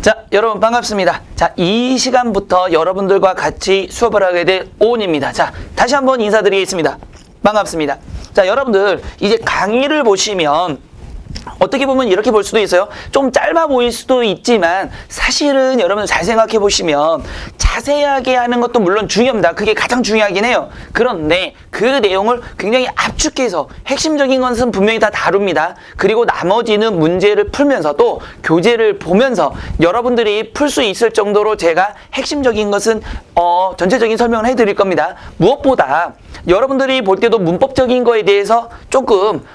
자, 여러분 반갑습니다. 자, 이 시간부터 여러분들과 같이 수업을 하게 될 오은입니다. 자, 다시 한번 인사드리겠습니다. 반갑습니다. 자, 여러분들 이제 강의를 보시면 어떻게 보면 이렇게 볼 수도 있어요. 좀 짧아 보일 수도 있지만 사실은 여러분 잘 생각해 보시면 자세하게 하는 것도 물론 중요합니다. 그게 가장 중요하긴 해요. 그런데 그 내용을 굉장히 압축해서 핵심적인 것은 분명히 다 다룹니다. 그리고 나머지는 문제를 풀면서 또 교재를 보면서 여러분들이 풀 수 있을 정도로 제가 핵심적인 것은 전체적인 설명을 해드릴 겁니다. 무엇보다 여러분들이 볼 때도 문법적인 거에 대해서 조금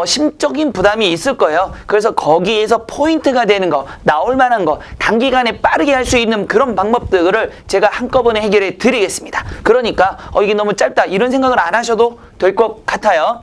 심적인 부담이 있을 거예요. 그래서 거기에서 포인트가 되는 거, 나올 만한 거, 단기간에 빠르게 할 수 있는 그런 방법들을 제가 한꺼번에 해결해 드리겠습니다. 그러니까 이게 너무 짧다 이런 생각을 안 하셔도 될 것 같아요.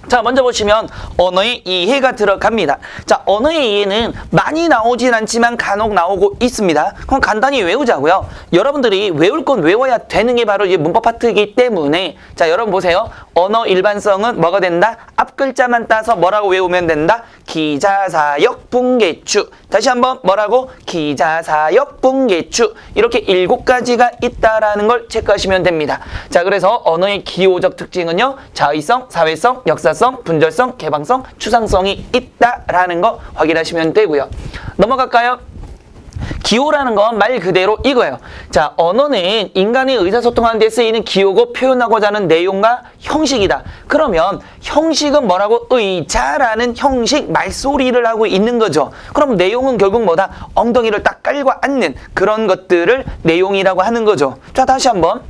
자, 먼저 보시면 언어의 이해가 들어갑니다. 자, 언어의 이해는 많이 나오진 않지만 간혹 나오고 있습니다. 그럼 간단히 외우자고요. 여러분들이 외울 건 외워야 되는 게 바로 이 문법 파트이기 때문에 자, 여러분 보세요. 언어 일반성은 뭐가 된다? 앞 글자만 따서 뭐라고 외우면 된다? 기자사역 분계추. 다시 한번 뭐라고? 기자사역 분계추. 이렇게 7가지가 있다라는 걸 체크하시면 됩니다. 자, 그래서 언어의 기호적 특징은요. 자의성, 사회성, 역사성, 분절성, 개방성, 추상성이 있다라는 거 확인하시면 되고요. 넘어갈까요? 기호라는 건 말 그대로 이거예요. 자, 언어는 인간의 의사소통하는 데 쓰이는 기호고 표현하고자 하는 내용과 형식이다. 그러면 형식은 뭐라고? 의자라는 형식, 말소리를 하고 있는 거죠. 그럼 내용은 결국 뭐다? 엉덩이를 딱 깔고 앉는 그런 것들을 내용이라고 하는 거죠. 자, 다시 한번.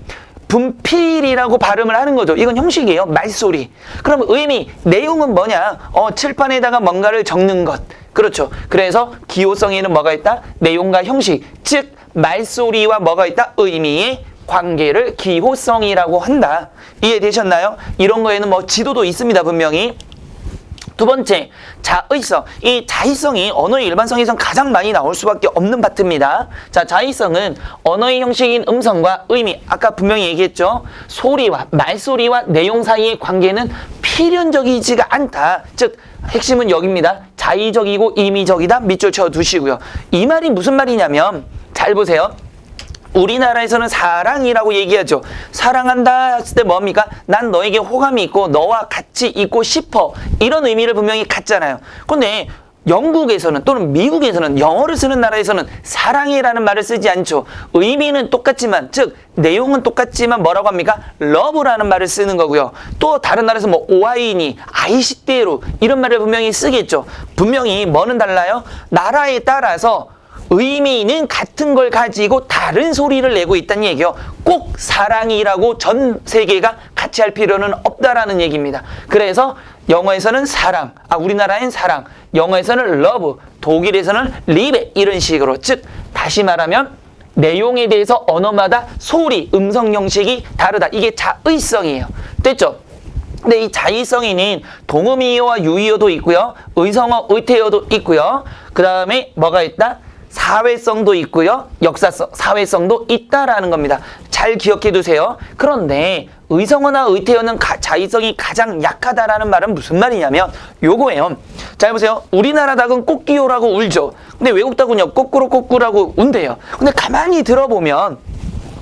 분필이라고 발음을 하는 거죠. 이건 형식이에요. 말소리. 그럼 의미, 내용은 뭐냐? 칠판에다가 뭔가를 적는 것. 그렇죠. 그래서 기호성에는 뭐가 있다? 내용과 형식, 즉 말소리와 뭐가 있다? 의미의 관계를 기호성이라고 한다. 이해되셨나요? 이런 거에는 뭐 지도도 있습니다. 분명히. 두 번째, 자의성. 이 자의성이 언어의 일반성에선 가장 많이 나올 수밖에 없는 파트입니다. 자, 자의성은 언어의 형식인 음성과 의미, 아까 분명히 얘기했죠. 소리와 말소리와 내용 사이의 관계는 필연적이지가 않다. 즉, 핵심은 여기입니다. 자의적이고 임의적이다. 밑줄 쳐두시고요. 이 말이 무슨 말이냐면 잘 보세요. 우리나라에서는 사랑이라고 얘기하죠. 사랑한다 했을 때 뭡니까? 난 너에게 호감이 있고 너와 같이 있고 싶어. 이런 의미를 분명히 갖잖아요. 근데 영국에서는 또는 미국에서는 영어를 쓰는 나라에서는 사랑이라는 말을 쓰지 않죠. 의미는 똑같지만 즉 내용은 똑같지만 뭐라고 합니까? love라는 말을 쓰는 거고요. 또 다른 나라에서 뭐 오아이니, 아이시대로 이런 말을 분명히 쓰겠죠. 분명히 뭐는 달라요? 나라에 따라서 의미는 같은 걸 가지고 다른 소리를 내고 있다는 얘기예요. 꼭 사랑이라고 전 세계가 같이 할 필요는 없다라는 얘기입니다. 그래서 영어에서는 사랑, 우리나라엔 사랑, 영어에서는 love, 독일에서는 liebe 이런 식으로 즉 다시 말하면 내용에 대해서 언어마다 소리, 음성 형식이 다르다. 이게 자의성이에요. 됐죠? 근데 이 자의성에는 동음이어와 유의어도 있고요. 의성어, 의태어도 있고요. 그 다음에 뭐가 있다? 사회성도 있고요. 역사성, 사회성도 있다라는 겁니다. 잘 기억해 두세요. 그런데 의성어나 의태어는 자의성이 가장 약하다라는 말은 무슨 말이냐면 요거예요. 잘 보세요. 우리나라 닭은 꼬끼요라고 울죠. 근데 외국 닭은요 꼬꾸로 꼬꾸라고 운대요. 근데 가만히 들어보면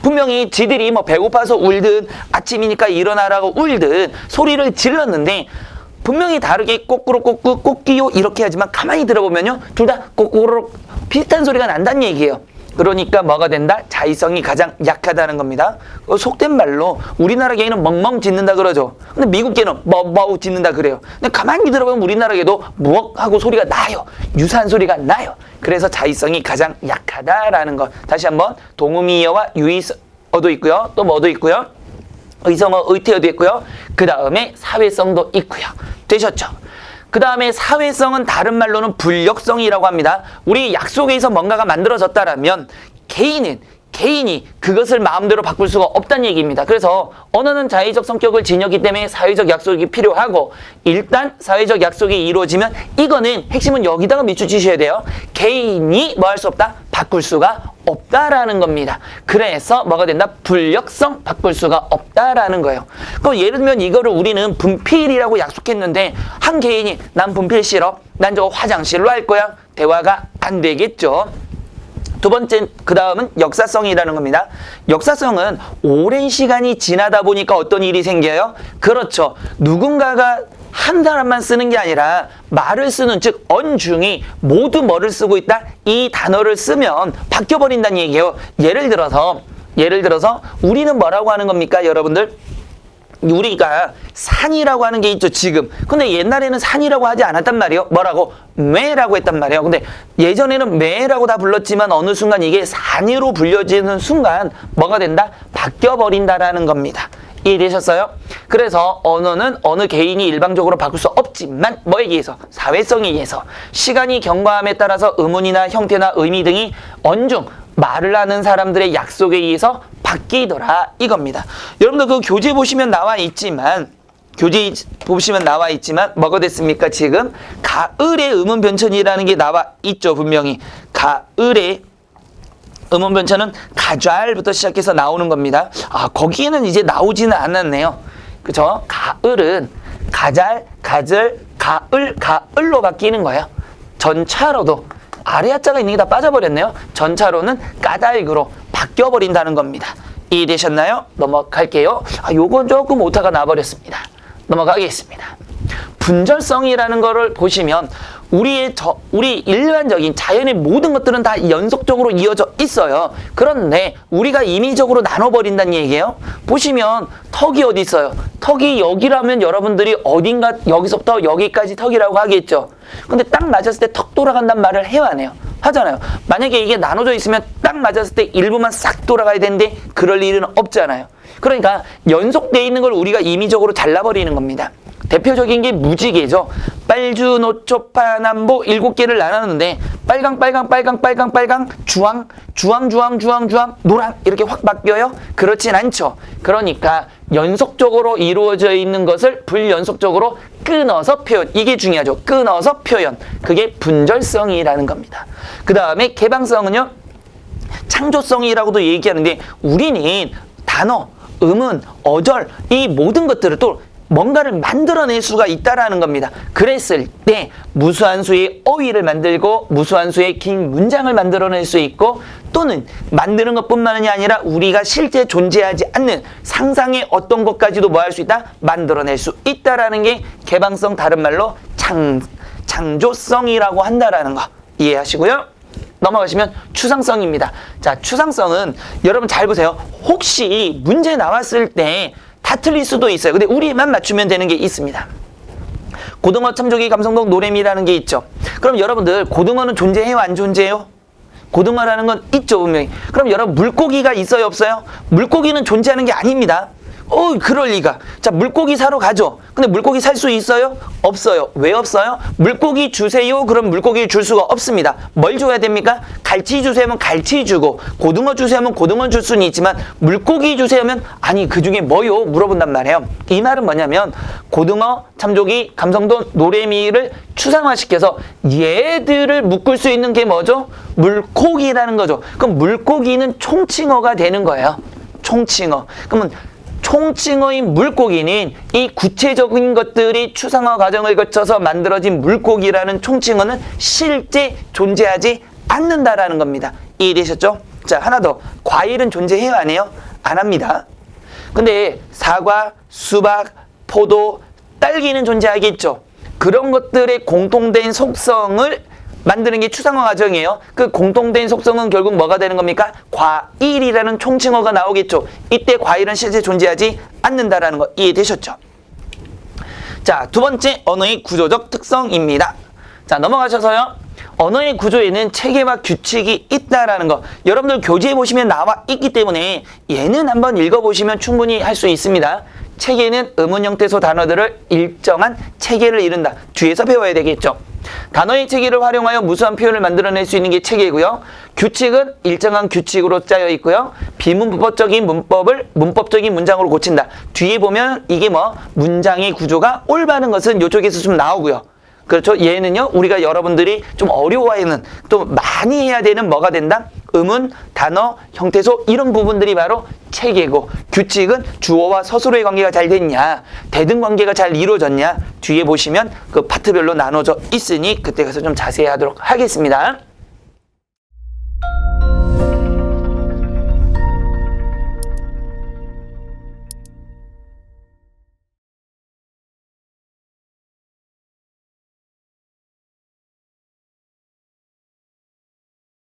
분명히 지들이 뭐 배고파서 울든 아침이니까 일어나라고 울든 소리를 질렀는데 분명히 다르게 꼬꾸로 꼬꾸 꼬끼요 이렇게 하지만 가만히 들어보면요 둘 다 꼬꾸로 비슷한 소리가 난다는 얘기예요. 그러니까 뭐가 된다? 자의성이 가장 약하다는 겁니다. 속된 말로 우리나라 개는 멍멍 짖는다 그러죠. 근데 미국 개는 뭐뭐 짖는다 그래요. 근데 가만히 들어보면 우리나라 개도 무엇하고 소리가 나요. 유사한 소리가 나요. 그래서 자의성이 가장 약하다라는 것. 다시 한번 동음이어와 유의어도 있고요. 또 뭐도 있고요. 의성어, 의태어도 있고요. 그 다음에 사회성도 있고요. 되셨죠? 그 다음에 사회성은 다른 말로는 불역성이라고 합니다. 우리 약속에서 뭔가가 만들어졌다라면 개인이 그것을 마음대로 바꿀 수가 없다는 얘기입니다. 그래서 언어는 자의적 성격을 지녔기 때문에 사회적 약속이 필요하고 일단 사회적 약속이 이루어지면 이거는 핵심은 여기다가 밑줄 치셔야 돼요. 개인이 뭐 할 수 없다? 바꿀 수가 없다라는 겁니다. 그래서 뭐가 된다? 불역성 바꿀 수가 없다라는 거예요. 그럼 예를 들면 이거를 우리는 분필이라고 약속했는데 한 개인이 난 분필 싫어. 난 저거 화장실로 할 거야. 대화가 안 되겠죠. 두 번째, 그 다음은 역사성이라는 겁니다. 역사성은 오랜 시간이 지나다 보니까 어떤 일이 생겨요? 그렇죠. 누군가가 한 사람만 쓰는 게 아니라 말을 쓰는, 즉 언중이 모두 뭐를 쓰고 있다? 이 단어를 쓰면 바뀌어버린다는 얘기예요. 예를 들어서 우리는 뭐라고 하는 겁니까, 여러분들? 우리가 산이라고 하는 게 있죠, 지금. 근데 옛날에는 산이라고 하지 않았단 말이에요. 뭐라고? 매라고 했단 말이에요. 근데 예전에는 매라고 다 불렀지만 어느 순간 이게 산으로 불려지는 순간 뭐가 된다? 바뀌어버린다라는 겁니다. 이해되셨어요? 그래서 언어는 어느 개인이 일방적으로 바꿀 수 없지만 뭐에 의해서? 사회성에 의해서. 시간이 경과함에 따라서 의문이나 형태나 의미 등이 언중, 말을 하는 사람들의 약속에 의해서 바뀌더라, 이겁니다. 여러분들 그 교재 보시면 나와 있지만 뭐가 됐습니까? 지금 가을의 의문 변천이라는 게 나와 있죠, 분명히. 가을의 의문 변천은 가잘부터 시작해서 나오는 겁니다. 거기에는 이제 나오지는 않았네요. 그죠? 가을은 가잘, 가절, 가을, 가을로 바뀌는 거예요. 전차로도. 아래 하자가 있는 게 다 빠져버렸네요. 전차로는 까닭으로 바뀌어버린다는 겁니다. 이해되셨나요? 넘어갈게요. 요건 조금 오타가 나버렸습니다. 넘어가겠습니다. 분절성이라는 거를 보시면 우리 일반적인 자연의 모든 것들은 다 연속적으로 이어져 있어요. 그런데 우리가 임의적으로 나눠버린다는 얘기예요. 보시면 턱이 어디 있어요? 턱이 여기라면 여러분들이 어딘가 여기서부터 여기까지 턱이라고 하겠죠. 근데 딱 맞았을 때 턱 돌아간다는 말을 해요, 안 해요? 하잖아요. 만약에 이게 나눠져 있으면 딱 맞았을 때 일부만 싹 돌아가야 되는데 그럴 일은 없잖아요. 그러니까 연속되어 있는 걸 우리가 임의적으로 잘라버리는 겁니다. 대표적인 게 무지개죠. 빨주, 노초, 파남보 7개를 나눴는데 빨강, 주황, 노랑 이렇게 확 바뀌어요? 그렇진 않죠. 그러니까 연속적으로 이루어져 있는 것을 불연속적으로 끊어서 표현. 이게 중요하죠. 끊어서 표현. 그게 분절성이라는 겁니다. 그 다음에 개방성은요, 창조성이라고도 얘기하는데 우리는 단어, 음은, 어절 이 모든 것들을 또 뭔가를 만들어낼 수가 있다라는 겁니다. 그랬을 때 무수한 수의 어휘를 만들고 무수한 수의 긴 문장을 만들어낼 수 있고, 또는 만드는 것뿐만이 아니라 우리가 실제 존재하지 않는 상상의 어떤 것까지도 뭐 할 수 있다? 만들어낼 수 있다라는 게 개방성, 다른 말로 창조성이라고 한다라는 거 이해하시고요. 넘어가시면 추상성입니다. 자, 추상성은 여러분 잘 보세요. 혹시 문제 나왔을 때 다 틀릴 수도 있어요. 근데 우리만 맞추면 되는 게 있습니다. 고등어, 참조기, 감성동, 노래미라는 게 있죠. 그럼 여러분들 고등어는 존재해요, 안 존재해요? 고등어라는 건 있죠, 분명히. 그럼 여러분 물고기가 있어요, 없어요? 물고기는 존재하는 게 아닙니다. 그럴 리가. 자, 물고기 사러 가죠. 근데 물고기 살 수 있어요? 없어요. 왜 없어요? 물고기 주세요. 그럼 물고기를 줄 수가 없습니다. 뭘 줘야 됩니까? 갈치 주세요 하면 갈치 주고, 고등어 주세요 하면 고등어 줄 수는 있지만 물고기 주세요 하면 아니 그 중에 뭐요? 물어본단 말이에요. 이 말은 뭐냐면 고등어, 참조기, 감성돈, 노래미를 추상화시켜서 얘들을 묶을 수 있는 게 뭐죠? 물고기라는 거죠. 그럼 물고기는 총칭어가 되는 거예요. 총칭어. 그러면 총칭어인 물고기는 이 구체적인 것들이 추상화 과정을 거쳐서 만들어진 물고기라는 총칭어는 실제 존재하지 않는다라는 겁니다. 이해되셨죠? 자, 하나 더. 과일은 존재해요, 안 해요? 안 합니다. 근데 사과, 수박, 포도, 딸기는 존재하겠죠. 그런 것들의 공통된 속성을 만드는 게 추상화 과정이에요. 그 공통된 속성은 결국 뭐가 되는 겁니까? 과일이라는 총칭어가 나오겠죠. 이때 과일은 실제 존재하지 않는다라는 거 이해되셨죠? 자, 두 번째 언어의 구조적 특성입니다. 자, 넘어가셔서요. 언어의 구조에는 체계와 규칙이 있다라는 거. 여러분들 교재에 보시면 나와 있기 때문에 얘는 한번 읽어보시면 충분히 할 수 있습니다. 체계는 의문 형태소 단어들을 일정한 체계를 이룬다. 뒤에서 배워야 되겠죠. 단어의 체계를 활용하여 무수한 표현을 만들어낼 수 있는 게 체계고요. 규칙은 일정한 규칙으로 짜여 있고요. 비문법적인 문법을 문법적인 문장으로 고친다. 뒤에 보면 이게 문장의 구조가 올바른 것은 이쪽에서 좀 나오고요. 그렇죠? 얘는요, 우리가 여러분들이 좀 어려워하는, 또 많이 해야 되는 뭐가 된다? 의문, 단어, 형태소 이런 부분들이 바로 체계고, 규칙은 주어와 서술어의 관계가 잘 됐냐, 대등 관계가 잘 이루어졌냐, 뒤에 보시면 그 파트별로 나눠져 있으니 그때 가서 좀 자세히 하도록 하겠습니다.